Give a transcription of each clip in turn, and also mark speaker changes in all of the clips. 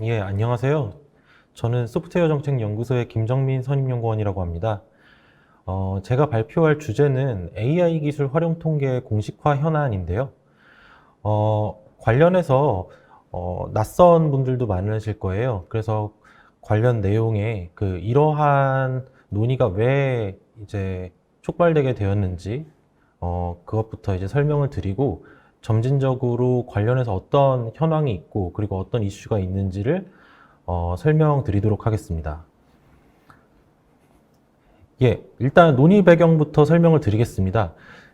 Speaker 1: 예, 안녕하세요. 저는 소프트웨어 정책 연구소의 김정민 선임연구원이라고 합니다. 제가 발표할 주제는 AI 기술 활용 통계 공식화 현안인데요. 관련해서 낯선 분들도 많으실 거예요. 그래서 관련 내용에 이러한 논의가 왜 이제 촉발되게 되었는지 그것부터 이제 설명을 드리고 점진적으로 관련해서 어떤 현황이 있고 그리고 어떤 이슈가 있는지를 설명드리도록 하겠습니다. 예, 일단 논의 배경부터 설명을 드리겠습니다.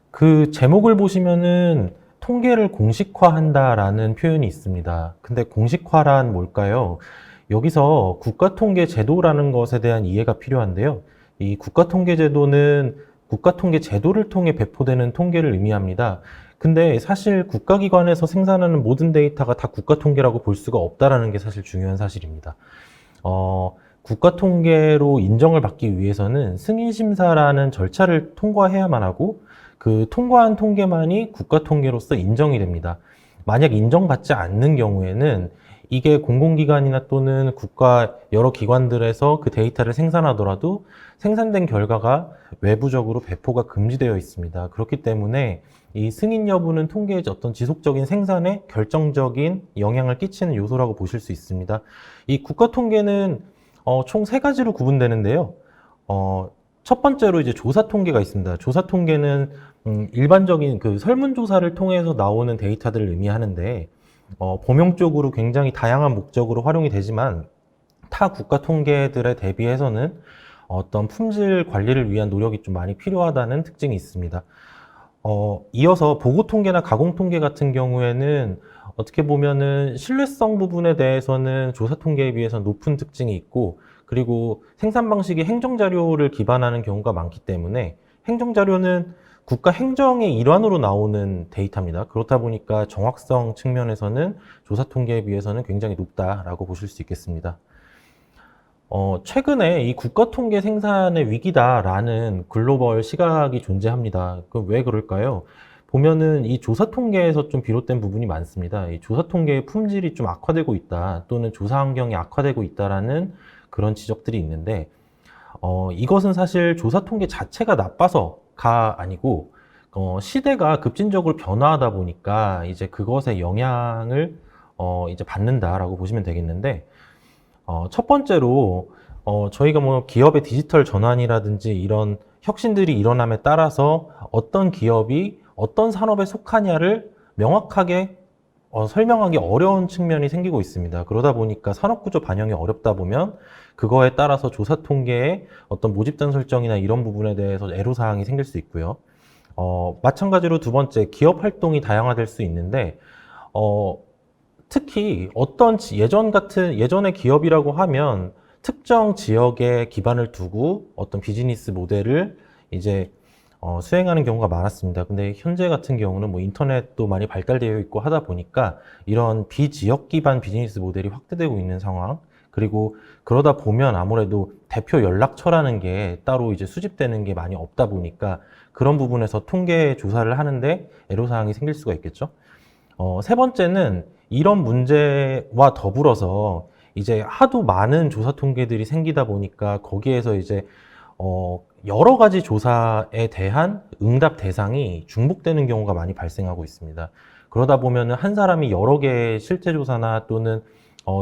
Speaker 1: 그 제목을 보시면은 통계를 공식화한다라는 표현이 있습니다. 근데 공식화란 뭘까요? 여기서 국가통계제도라는 것에 대한 이해가 필요한데요. 이 국가통계제도는 국가통계제도를 통해 배포되는 통계를 의미합니다. 근데 사실 국가기관에서 생산하는 모든 데이터가 다 국가통계라고 볼 수가 없다라는 게 사실 중요한 사실입니다. 국가 통계로 인정을 받기 위해서는 승인심사라는 절차를 통과해야만 하고 그 통과한 통계만이 국가 통계로서 인정이 됩니다. 만약 인정받지 않는 경우에는 이게 공공기관이나 또는 국가 여러 기관들에서 그 데이터를 생산하더라도 생산된 결과가 외부적으로 배포가 금지되어 있습니다. 그렇기 때문에 이 승인 여부는 통계의 어떤 지속적인 생산에 결정적인 영향을 끼치는 요소라고 보실 수 있습니다. 이 국가 통계는 총 세 가지로 구분되는데요. 첫 번째로 이제 조사 통계가 있습니다. 조사 통계는 일반적인 그 설문조사를 통해서 나오는 데이터들을 의미하는데 범용적으로 굉장히 다양한 목적으로 활용이 되지만 타 국가 통계들에 대비해서는 어떤 품질 관리를 위한 노력이 좀 많이 필요하다는 특징이 있습니다. 이어서 보고 통계나 가공 통계 같은 경우에는 어떻게 보면은 신뢰성 부분에 대해서는 조사 통계에 비해서 높은 특징이 있고, 그리고 생산 방식이 행정자료를 기반하는 경우가 많기 때문에 행정자료는 국가 행정의 일환으로 나오는 데이터입니다. 그렇다 보니까 정확성 측면에서는 조사 통계에 비해서는 굉장히 높다라고 보실 수 있겠습니다. 최근에 이 국가 통계 생산의 위기다라는 글로벌 시각이 존재합니다. 왜 그럴까요? 보면은 이 조사 통계에서 좀 비롯된 부분이 많습니다. 이 조사 통계의 품질이 좀 악화되고 있다, 또는 조사 환경이 악화되고 있다라는 그런 지적들이 있는데, 이것은 사실 조사 통계 자체가 나빠서가 아니고, 시대가 급진적으로 변화하다 보니까 이제 그것의 영향을 이제 받는다라고 보시면 되겠는데, 첫 번째로 저희가 뭐 기업의 디지털 전환이라든지 이런 혁신들이 일어남에 따라서 어떤 기업이 어떤 산업에 속하냐를 명확하게 설명하기 어려운 측면이 생기고 있습니다. 그러다 보니까 산업구조 반영이 어렵다 보면 그거에 따라서 조사 통계의 어떤 모집단 설정이나 이런 부분에 대해서 애로사항이 생길 수 있고요. 마찬가지로 두 번째, 기업 활동이 다양화될 수 있는데 특히 어떤 예전의 기업이라고 하면 특정 지역에 기반을 두고 어떤 비즈니스 모델을 이제 수행하는 경우가 많았습니다. 근데 현재 같은 경우는 뭐 인터넷도 많이 발달되어 있고 하다 보니까 이런 비지역 기반 비즈니스 모델이 확대되고 있는 상황, 그리고 그러다 보면 아무래도 대표 연락처라는 게 따로 이제 수집되는 게 많이 없다 보니까 그런 부분에서 통계 조사를 하는데 애로사항이 생길 수가 있겠죠. 세 번째는 이런 문제와 더불어서 이제 하도 많은 조사 통계들이 생기다 보니까 거기에서 이제 여러 가지 조사에 대한 응답 대상이 중복되는 경우가 많이 발생하고 있습니다. 그러다 보면은 한 사람이 여러 개의 실제 조사나 또는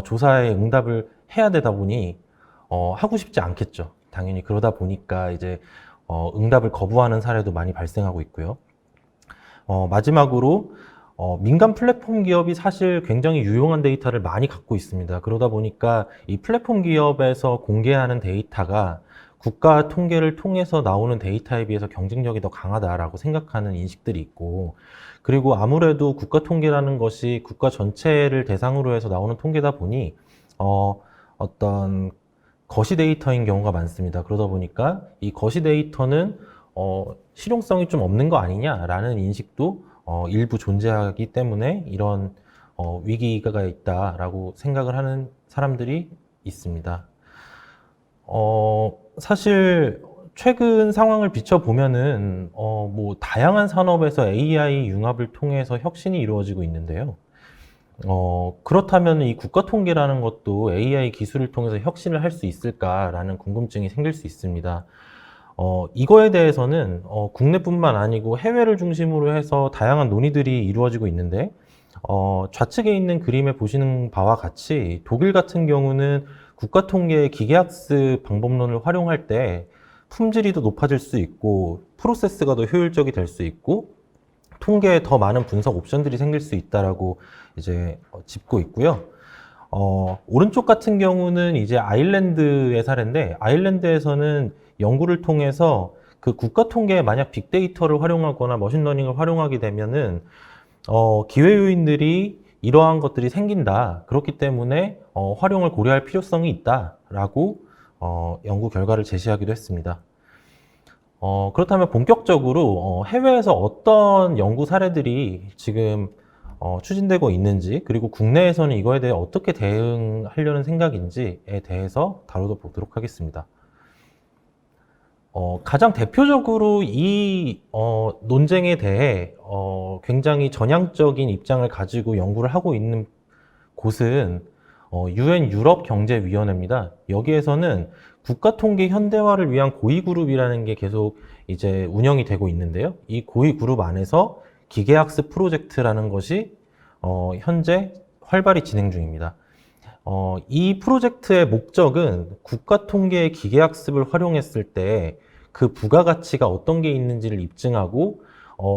Speaker 1: 조사에 응답을 해야 되다 보니 하고 싶지 않겠죠. 당연히 그러다 보니까 이제 응답을 거부하는 사례도 많이 발생하고 있고요. 마지막으로 민간 플랫폼 기업이 사실 굉장히 유용한 데이터를 많이 갖고 있습니다. 그러다 보니까 이 플랫폼 기업에서 공개하는 데이터가 국가 통계를 통해서 나오는 데이터에 비해서 경쟁력이 더 강하다라고 생각하는 인식들이 있고, 그리고 아무래도 국가 통계라는 것이 국가 전체를 대상으로 해서 나오는 통계다 보니 어떤 거시 데이터인 경우가 많습니다. 그러다 보니까 이 거시 데이터는 실용성이 좀 없는 거 아니냐라는 인식도 일부 존재하기 때문에 이런 위기가 있다라고 생각을 하는 사람들이 있습니다. 사실 최근 상황을 비춰보면은 뭐 다양한 산업에서 AI 융합을 통해서 혁신이 이루어지고 있는데요. 그렇다면 이 국가 통계라는 것도 AI 기술을 통해서 혁신을 할 수 있을까라는 궁금증이 생길 수 있습니다. 이거에 대해서는 국내뿐만 아니고 해외를 중심으로 해서 다양한 논의들이 이루어지고 있는데, 좌측에 있는 그림에 보시는 바와 같이 독일 같은 경우는 국가 통계 기계학습 방법론을 활용할 때 품질이 더 높아질 수 있고 프로세스가 더 효율적이 될 수 있고 통계에 더 많은 분석 옵션들이 생길 수 있다라고 이제 짚고 있고요. 오른쪽 같은 경우는 이제 아일랜드의 사례인데, 아일랜드에서는 연구를 통해서 그 국가 통계에 만약 빅데이터를 활용하거나 머신러닝을 활용하게 되면은 기회 요인들이 이러한 것들이 생긴다. 그렇기 때문에 활용을 고려할 필요성이 있다라고 연구 결과를 제시하기도 했습니다. 그렇다면 본격적으로 해외에서 어떤 연구 사례들이 지금 추진되고 있는지, 그리고 국내에서는 이거에 대해 어떻게 대응하려는 생각인지에 대해서 다루어 보도록 하겠습니다. 가장 대표적으로 이 논쟁에 대해 굉장히 전향적인 입장을 가지고 연구를 하고 있는 곳은 UN 유럽경제위원회입니다. 여기에서는 국가통계 현대화를 위한 고위그룹이라는 게 계속 이제 운영이 되고 있는데요. 이 고위그룹 안에서 기계학습 프로젝트라는 것이 현재 활발히 진행 중입니다. 이 프로젝트의 목적은 국가통계의 기계학습을 활용했을 때 그 부가가치가 어떤 게 있는지를 입증하고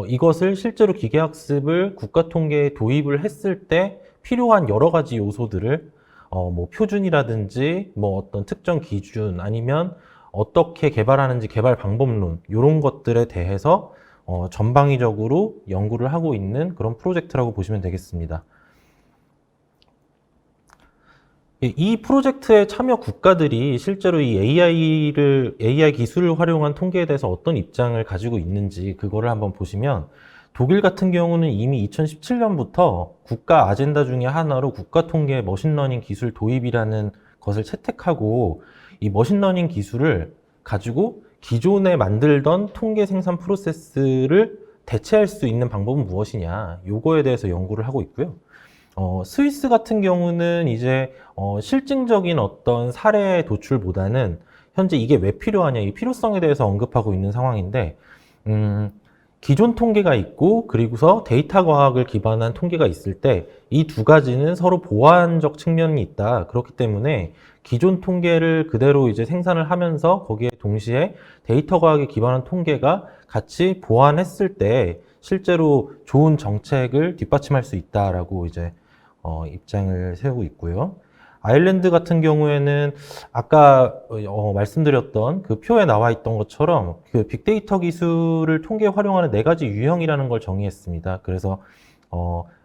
Speaker 1: 이것을 실제로 기계학습을 국가통계에 도입을 했을 때 필요한 여러 가지 요소들을 뭐 표준이라든지 뭐 어떤 특정 기준 아니면 어떻게 개발하는지 개발 방법론 이런 것들에 대해서 전방위적으로 연구를 하고 있는 그런 프로젝트라고 보시면 되겠습니다. 이 프로젝트에 참여 국가들이 실제로 이 AI 기술을 활용한 통계에 대해서 어떤 입장을 가지고 있는지 그거를 한번 보시면, 독일 같은 경우는 이미 2017년부터 국가 아젠다 중에 하나로 국가 통계 머신러닝 기술 도입이라는 것을 채택하고, 이 머신러닝 기술을 가지고 기존에 만들던 통계 생산 프로세스를 대체할 수 있는 방법은 무엇이냐, 요거에 대해서 연구를 하고 있고요. 스위스 같은 경우는 이제 실증적인 어떤 사례 도출보다는 현재 이게 왜 필요하냐, 이 필요성에 대해서 언급하고 있는 상황인데, 기존 통계가 있고 그리고서 데이터 과학을 기반한 통계가 있을 때 이 두 가지는 서로 보완적 측면이 있다. 그렇기 때문에 기존 통계를 그대로 이제 생산을 하면서 거기에 동시에 데이터 과학에 기반한 통계가 같이 보완했을 때 실제로 좋은 정책을 뒷받침할 수 있다라고 이제 입장을 세우고 있고요. 아일랜드 같은 경우에는 아까 말씀드렸던 그 표에 나와 있던 것처럼 그 빅데이터 기술을 통계에 활용하는 4가지 유형이라는 걸 정의했습니다. 그래서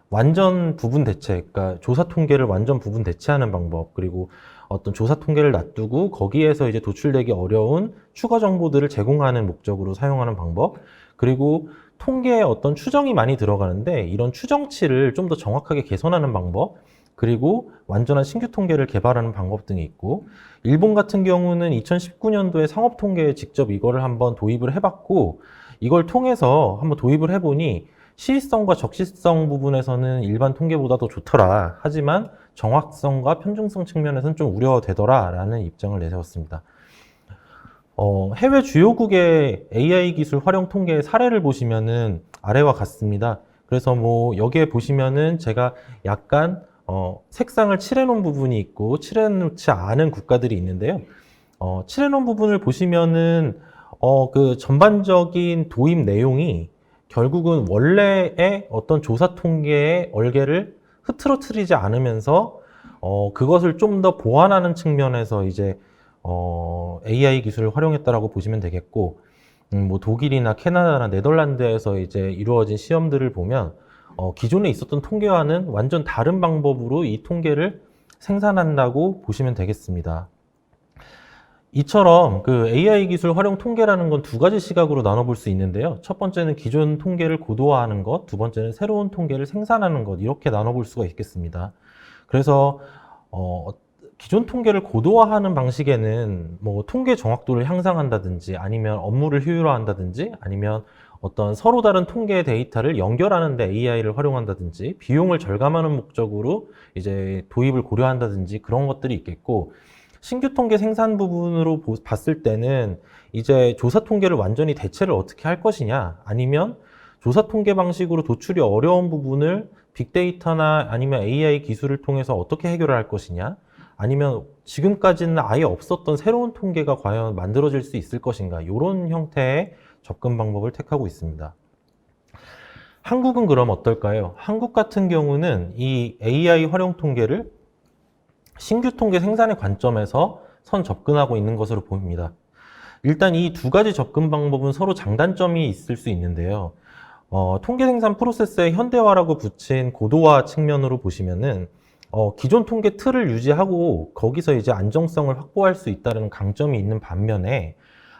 Speaker 1: 완전 부분 대체, 그러니까 조사 통계를 완전 부분 대체하는 방법, 그리고 어떤 조사 통계를 놔두고 거기에서 이제 도출되기 어려운 추가 정보들을 제공하는 목적으로 사용하는 방법, 그리고 통계에 어떤 추정이 많이 들어가는데 이런 추정치를 좀 더 정확하게 개선하는 방법, 그리고 완전한 신규 통계를 개발하는 방법 등이 있고, 일본 같은 경우는 2019년도에 상업 통계에 직접 이거를 한번 도입을 해봤고, 이걸 통해서 한번 도입을 해보니 시의성과 적시성 부분에서는 일반 통계보다 더 좋더라. 하지만 정확성과 편중성 측면에서는 좀 우려되더라 라는 입장을 내세웠습니다. 해외 주요국의 AI 기술 활용 통계의 사례를 보시면은 아래와 같습니다. 그래서 뭐 여기에 보시면은 제가 약간 색상을 칠해놓은 부분이 있고 칠해놓지 않은 국가들이 있는데요. 칠해놓은 부분을 보시면은 그 전반적인 도입 내용이 결국은 원래의 어떤 조사 통계의 얼개를 흐트러뜨리지 않으면서 그것을 좀 더 보완하는 측면에서 이제 AI 기술을 활용했다라고 보시면 되겠고, 뭐 독일이나 캐나다나 네덜란드에서 이제 이루어진 시험들을 보면 기존에 있었던 통계와는 완전 다른 방법으로 이 통계를 생산한다고 보시면 되겠습니다. 이처럼 그 AI 기술 활용 통계라는 건 2가지 시각으로 나눠볼 수 있는데요. 첫 번째는 기존 통계를 고도화하는 것, 두 번째는 새로운 통계를 생산하는 것, 이렇게 나눠볼 수가 있겠습니다. 그래서 기존 통계를 고도화하는 방식에는 뭐 통계 정확도를 향상한다든지 아니면 업무를 효율화한다든지 아니면 어떤 서로 다른 통계 데이터를 연결하는 데 AI를 활용한다든지 비용을 절감하는 목적으로 이제 도입을 고려한다든지 그런 것들이 있겠고, 신규 통계 생산 부분으로 봤을 때는 이제 조사 통계를 완전히 대체를 어떻게 할 것이냐, 아니면 조사 통계 방식으로 도출이 어려운 부분을 빅데이터나 아니면 AI 기술을 통해서 어떻게 해결을 할 것이냐, 아니면 지금까지는 아예 없었던 새로운 통계가 과연 만들어질 수 있을 것인가, 이런 형태의 접근 방법을 택하고 있습니다. 한국은 그럼 어떨까요? 한국 같은 경우는 이 AI 활용 통계를 신규 통계 생산의 관점에서 선 접근하고 있는 것으로 보입니다. 일단 이 두 가지 접근 방법은 서로 장단점이 있을 수 있는데요. 통계 생산 프로세스의 현대화라고 붙인 고도화 측면으로 보시면은 기존 통계 틀을 유지하고 거기서 이제 안정성을 확보할 수 있다는 강점이 있는 반면에,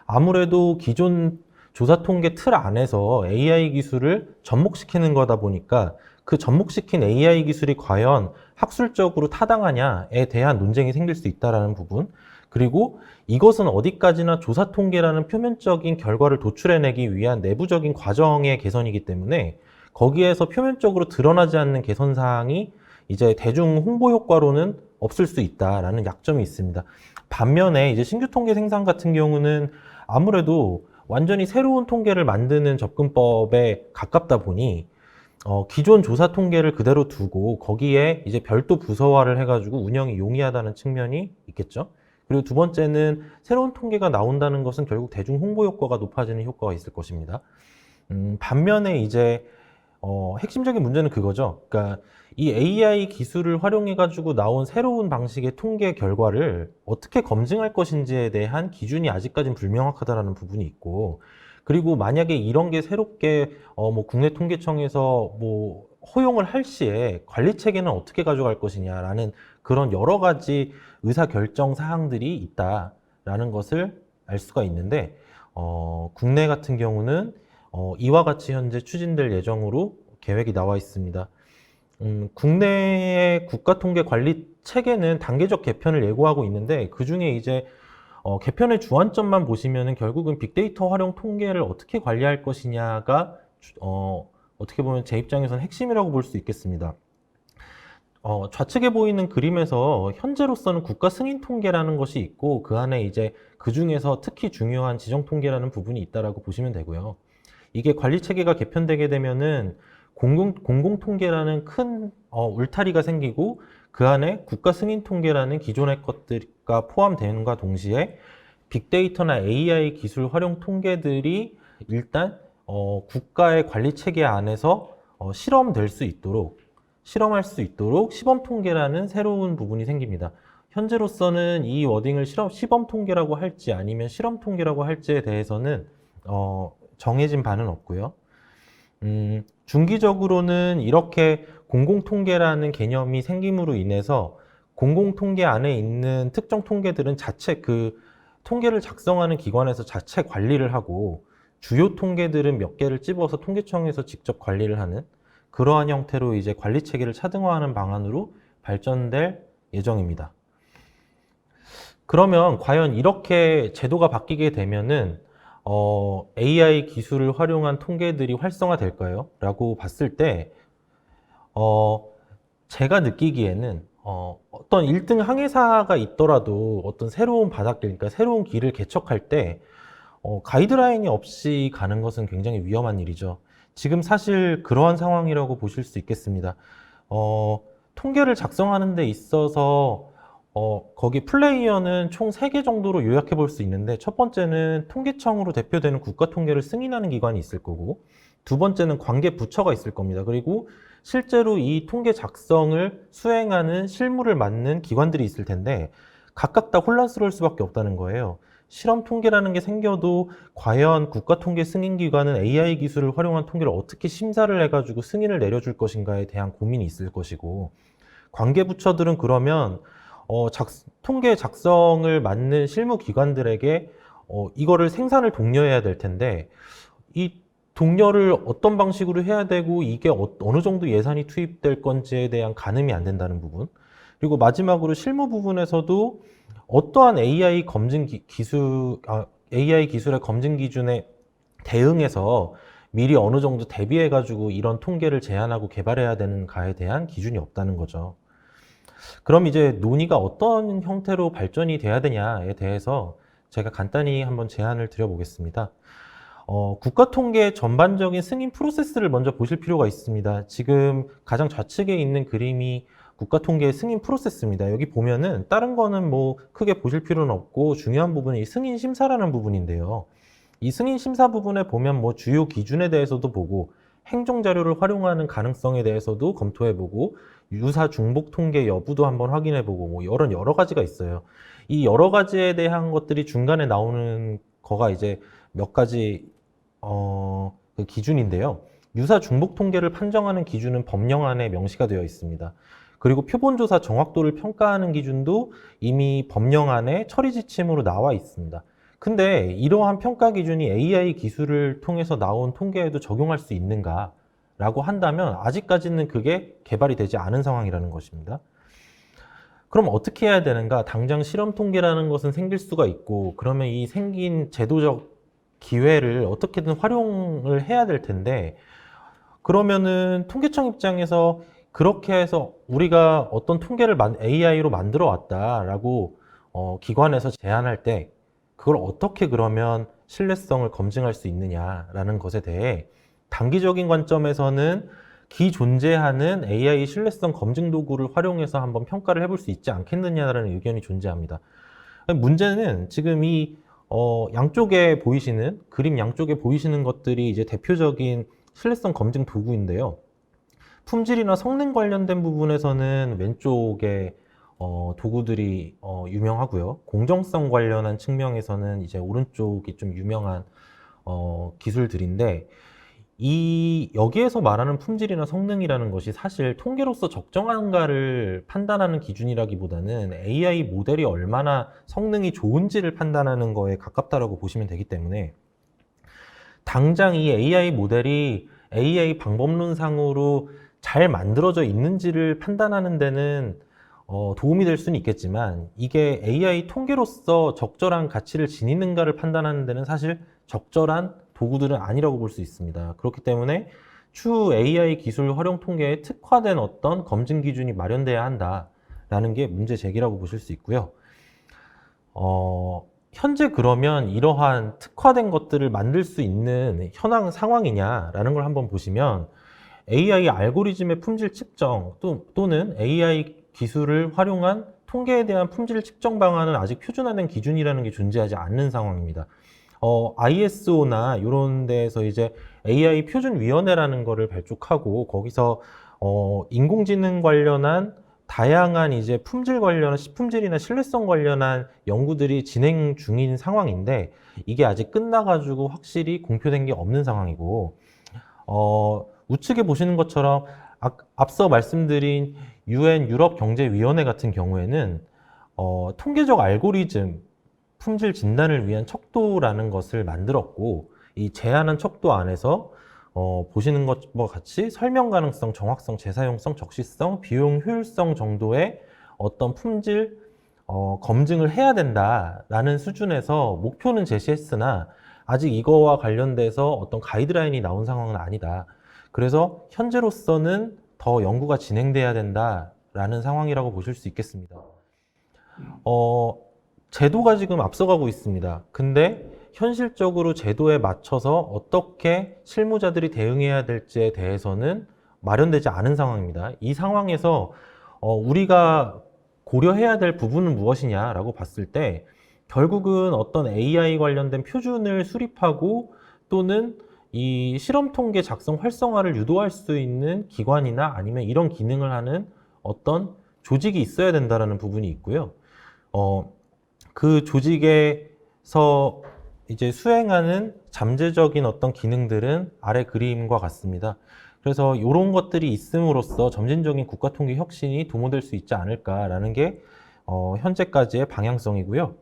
Speaker 1: 아무래도 기존 조사 통계 틀 안에서 AI 기술을 접목시키는 거다 보니까 그 접목시킨 AI 기술이 과연 학술적으로 타당하냐에 대한 논쟁이 생길 수 있다는 부분, 그리고 이것은 어디까지나 조사 통계라는 표면적인 결과를 도출해내기 위한 내부적인 과정의 개선이기 때문에 거기에서 표면적으로 드러나지 않는 개선 사항이 이제 대중 홍보 효과로는 없을 수 있다라는 약점이 있습니다. 반면에 이제 신규 통계 생산 같은 경우는 아무래도 완전히 새로운 통계를 만드는 접근법에 가깝다 보니 기존 조사 통계를 그대로 두고 거기에 이제 별도 부서화를 해가지고 운영이 용이하다는 측면이 있겠죠. 그리고 두 번째는 새로운 통계가 나온다는 것은 결국 대중 홍보 효과가 높아지는 효과가 있을 것입니다. 반면에 이제 핵심적인 문제는 그거죠. 그러니까 이 AI 기술을 활용해가지고 나온 새로운 방식의 통계 결과를 어떻게 검증할 것인지에 대한 기준이 아직까지는 불명확하다는 부분이 있고, 그리고 만약에 이런 게 새롭게 뭐 국내 통계청에서 뭐 허용을 할 시에 관리 체계는 어떻게 가져갈 것이냐라는 그런 여러 가지 의사 결정 사항들이 있다라는 것을 알 수가 있는데, 국내 같은 경우는 이와 같이 현재 추진될 예정으로 계획이 나와 있습니다. 국내의 국가통계 관리 체계는 단계적 개편을 예고하고 있는데, 그 중에 이제 개편의 주안점만 보시면은 결국은 빅데이터 활용 통계를 어떻게 관리할 것이냐가 어떻게 보면 제 입장에서는 핵심이라고 볼 수 있겠습니다. 좌측에 보이는 그림에서 현재로서는 국가 승인 통계라는 것이 있고, 그 안에 이제 그 중에서 특히 중요한 지정 통계라는 부분이 있다라고 보시면 되고요. 이게 관리 체계가 개편되게 되면은 공공 통계라는 큰 울타리가 생기고, 그 안에 국가 승인 통계라는 기존의 것들과 포함되는과 동시에 빅데이터나 AI 기술 활용 통계들이 일단 국가의 관리 체계 안에서 실험할 수 있도록 시범 통계라는 새로운 부분이 생깁니다. 현재로서는 이 워딩을 시범 통계라고 할지 아니면 실험 통계라고 할지에 대해서는 정해진 바는 없고요. 중기적으로는 이렇게 공공통계라는 개념이 생김으로 인해서 공공통계 안에 있는 특정 통계들은 자체 그 통계를 작성하는 기관에서 자체 관리를 하고, 주요 통계들은 몇 개를 집어서 통계청에서 직접 관리를 하는 그러한 형태로 이제 관리 체계를 차등화하는 방안으로 발전될 예정입니다. 그러면 과연 이렇게 제도가 바뀌게 되면은 AI 기술을 활용한 통계들이 활성화될까요? 라고 봤을 때 제가 느끼기에는 어떤 1등 항해사가 있더라도 어떤 새로운 바닷길, 그러니까 새로운 길을 개척할 때 가이드라인이 없이 가는 것은 굉장히 위험한 일이죠. 지금 사실 그러한 상황이라고 보실 수 있겠습니다. 통계를 작성하는 데 있어서 거기 플레이어는 총 3개 정도로 요약해 볼 수 있는데, 첫 번째는 통계청으로 대표되는 국가통계를 승인하는 기관이 있을 거고, 두 번째는 관계 부처가 있을 겁니다. 그리고 실제로 이 통계 작성을 수행하는 실무를 맡는 기관들이 있을 텐데, 각각 다 혼란스러울 수밖에 없다는 거예요. 실험 통계라는 게 생겨도 과연 국가통계 승인기관은 AI 기술을 활용한 통계를 어떻게 심사를 해가지고 승인을 내려줄 것인가에 대한 고민이 있을 것이고, 관계부처들은 그러면 통계 작성을 맡는 실무기관들에게 이거를 생산을 독려해야 될 텐데, 이 독려를 어떤 방식으로 해야 되고 이게 어느 정도 예산이 투입될 건지에 대한 가늠이 안 된다는 부분, 그리고 마지막으로 실무 부분에서도 어떠한 AI 기술의 검증 기준에 대응해서 미리 어느 정도 대비해가지고 이런 통계를 제안하고 개발해야 되는가에 대한 기준이 없다는 거죠. 그럼 이제 논의가 어떤 형태로 발전이 돼야 되냐에 대해서 제가 간단히 한번 제안을 드려보겠습니다. 국가 통계 전반적인 승인 프로세스를 먼저 보실 필요가 있습니다. 지금 가장 좌측에 있는 그림이 국가 통계 승인 프로세스입니다. 여기 보면은 다른 거는 뭐 크게 보실 필요는 없고 중요한 부분이 승인 심사라는 부분인데요. 이 승인 심사 부분에 보면 뭐 주요 기준에 대해서도 보고 행정 자료를 활용하는 가능성에 대해서도 검토해보고 유사 중복 통계 여부도 한번 확인해보고 뭐 여러 가지가 있어요. 이 여러 가지에 대한 것들이 중간에 나오는 거가 이제 몇 가지 그 기준인데요. 유사 중복 통계를 판정하는 기준은 법령안에 명시가 되어 있습니다. 그리고 표본조사 정확도를 평가하는 기준도 이미 법령안에 처리 지침으로 나와 있습니다. 근데 이러한 평가 기준이 AI 기술을 통해서 나온 통계에도 적용할 수 있는가? 라고 한다면 아직까지는 그게 개발이 되지 않은 상황이라는 것입니다. 그럼 어떻게 해야 되는가? 당장 실험 통계라는 것은 생길 수가 있고, 그러면 이 생긴 제도적 기회를 어떻게든 활용을 해야 될 텐데, 그러면은 통계청 입장에서 그렇게 해서 우리가 어떤 통계를 AI로 만들어 왔다라고 기관에서 제안할 때 그걸 어떻게 그러면 신뢰성을 검증할 수 있느냐라는 것에 대해 단기적인 관점에서는 기존재하는 AI 신뢰성 검증 도구를 활용해서 한번 평가를 해볼 수 있지 않겠느냐라는 의견이 존재합니다. 문제는 지금 이 양쪽에 보이시는 그림 양쪽에 보이시는 것들이 이제 대표적인 신뢰성 검증 도구인데요. 품질이나 성능 관련된 부분에서는 왼쪽에 도구들이 유명하고요. 공정성 관련한 측면에서는 이제 오른쪽이 좀 유명한 기술들인데 여기에서 말하는 품질이나 성능이라는 것이 사실 통계로서 적정한가를 판단하는 기준이라기보다는 AI 모델이 얼마나 성능이 좋은지를 판단하는 거에 가깝다라고 보시면 되기 때문에 당장 이 AI 모델이 AI 방법론상으로 잘 만들어져 있는지를 판단하는 데는 도움이 될 수는 있겠지만 이게 AI 통계로서 적절한 가치를 지니는가를 판단하는 데는 사실 적절한 도구들은 아니라고 볼 수 있습니다. 그렇기 때문에 추후 AI 기술 활용 통계에 특화된 어떤 검증 기준이 마련돼야 한다라는 게 문제 제기라고 보실 수 있고요. 현재 그러면 이러한 특화된 것들을 만들 수 있는 현황 상황이냐라는 걸 한번 보시면 AI 알고리즘의 품질 측정 또는 AI 기술을 활용한 통계에 대한 품질 측정 방안은 아직 표준화된 기준이라는 게 존재하지 않는 상황입니다. ISO나 이런 데에서 이제 AI 표준위원회라는 거를 발족하고 거기서 인공지능 관련한 다양한 이제 품질 관련한 품질이나 신뢰성 관련한 연구들이 진행 중인 상황인데 이게 아직 끝나가지고 확실히 공표된 게 없는 상황이고 우측에 보시는 것처럼 앞서 말씀드린 UN 유럽경제위원회 같은 경우에는 통계적 알고리즘 품질 진단을 위한 척도라는 것을 만들었고 이 제안한 척도 안에서 보시는 것과 같이 설명 가능성, 정확성, 재사용성, 적시성, 비용 효율성 정도의 어떤 품질 검증을 해야 된다라는 수준에서 목표는 제시했으나 아직 이거와 관련돼서 어떤 가이드라인이 나온 상황은 아니다. 그래서 현재로서는 더 연구가 진행돼야 된다라는 상황이라고 보실 수 있겠습니다. 제도가 지금 앞서가고 있습니다. 근데 현실적으로 제도에 맞춰서 어떻게 실무자들이 대응해야 될지에 대해서는 마련되지 않은 상황입니다. 이 상황에서 우리가 고려해야 될 부분은 무엇이냐라고 봤을 때 결국은 어떤 AI 관련된 표준을 수립하고 또는 이 실험 통계 작성 활성화를 유도할 수 있는 기관이나 아니면 이런 기능을 하는 어떤 조직이 있어야 된다는 부분이 있고요. 그 조직에서 이제 수행하는 잠재적인 어떤 기능들은 아래 그림과 같습니다. 그래서 이런 것들이 있음으로써 점진적인 국가통계 혁신이 도모될 수 있지 않을까라는 게 현재까지의 방향성이고요.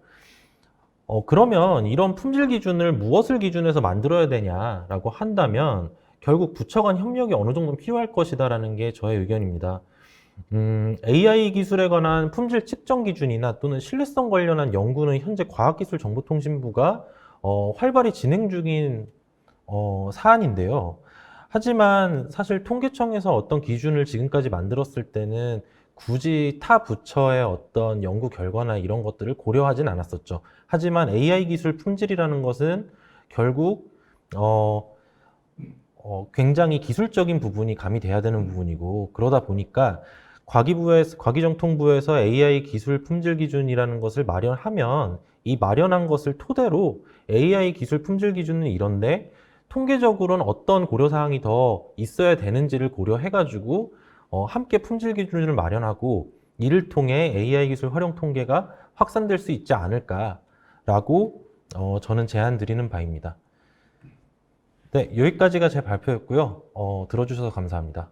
Speaker 1: 그러면 이런 품질 기준을 무엇을 기준해서 만들어야 되냐라고 한다면 결국 부처 간 협력이 어느 정도 필요할 것이다라는 게 저의 의견입니다. AI 기술에 관한 품질 측정 기준이나 또는 신뢰성 관련한 연구는 현재 과학기술정보통신부가 활발히 진행 중인 사안인데요. 하지만 사실 통계청에서 어떤 기준을 지금까지 만들었을 때는 굳이 타 부처의 어떤 연구 결과나 이런 것들을 고려하진 않았었죠. 하지만 AI 기술 품질이라는 것은 결국 굉장히 기술적인 부분이 가미돼야 되는 부분이고, 그러다 보니까 과기정통부에서 AI 기술 품질 기준이라는 것을 마련하면 이 마련한 것을 토대로 AI 기술 품질 기준은 이런데 통계적으로는 어떤 고려사항이 더 있어야 되는지를 고려해가지고 함께 품질 기준을 마련하고 이를 통해 AI 기술 활용 통계가 확산될 수 있지 않을까라고 저는 제안 드리는 바입니다. 네, 여기까지가 제 발표였고요. 들어주셔서 감사합니다.